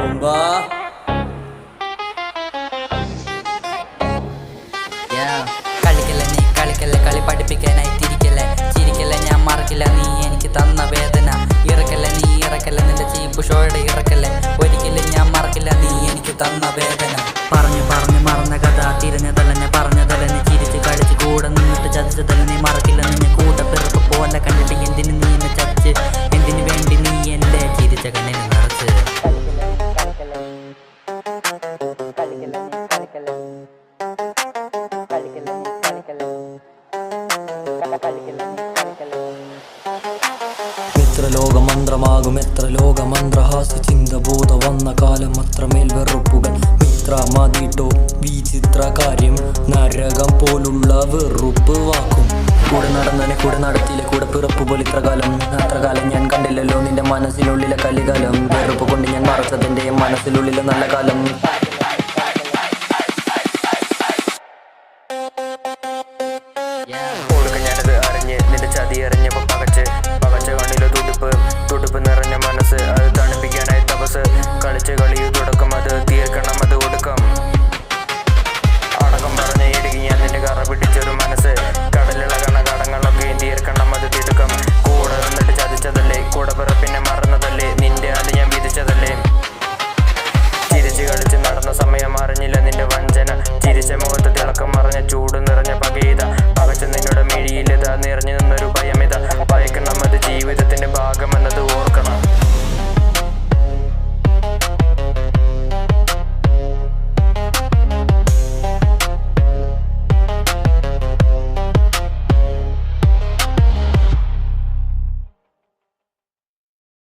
Bomba. കളിക്കല്ലേ നീ കളിക്കല്ലേ കളി പഠിപ്പിക്കാനായി തിരിക്കല്ലേ ചിരിക്കല്ലേ ഞാൻ മറക്കില്ല നീ എനിക്ക് തന്ന വേദന ഇറക്കല്ലേ നീ ഇറക്കല്ലേ നിന്റെ ചീപ്പ് ഷോയുടെ ഇറക്കല്ലേ ഒരിക്കലും ഞാൻ മറക്കില്ല നീ എനിക്ക് തന്ന വേദന പറഞ്ഞു പറഞ്ഞു മറന്ന കഥ തിരഞ്ഞതല്ല പറഞ്ഞതല്ല നീ ചിരിച്ച് കളിച്ച് കൂടെ നിന്നിട്ട് ചതിച്ചതല്ല നീ മറക്കില്ല നിന്നെ കൂട്ടപ്പിറപ്പ് പോലെ കണ്ടിട്ട് എന്തിന് നീ എന്നെ ചതിച്ച് എന്തിനു വേണ്ടി നീ എൻ്റെ ചിരിച്ച കണ്ണിന് നിറച്ച് എത്ര ലോകമന്ത്രമാകും എത്ര ലോകമന്ത്രഹാസ്യ ചിന്തബോധ വന്ന കാലം അത്രമേൽ വെറുപ്പുകൾ മിത്ര മതിട്ടോ വിചിത്ര കാര്യം നരകം പോലുള്ള വെറുപ്പ് വാക്കും കൂടെ നടന്നനെ കൂടെ നടത്തിയില്ല കൂടെ പിറപ്പ് പോലെ ഇത്ര കാലം ഞാൻ കണ്ടില്ലല്ലോ നിന്റെ മനസ്സിനുള്ളിലെ കലികാലം വെറുപ്പ് കൊണ്ട് ഞാൻ മറച്ചതിൻ്റെ മനസ്സിനുള്ളിലെ നല്ല കാലം ഞാനത് അറിഞ്ഞ് നിന്റെ ചതി എറിഞ്ഞപ്പോ പകച്ച് കണ്ണിലെ തുടുപ്പ് നിറഞ്ഞ മനസ്സ് അത് തണുപ്പിക്കാനായി തപസ് കളിച്ച് കളിയു തുടക്കം അത് തീർക്കണം അത് ഒടുക്കം അടക്കം പറഞ്ഞ ഇടുക്കി ഞാൻ നിന്റെ കറ പിടിച്ചൊരു മനസ്സ്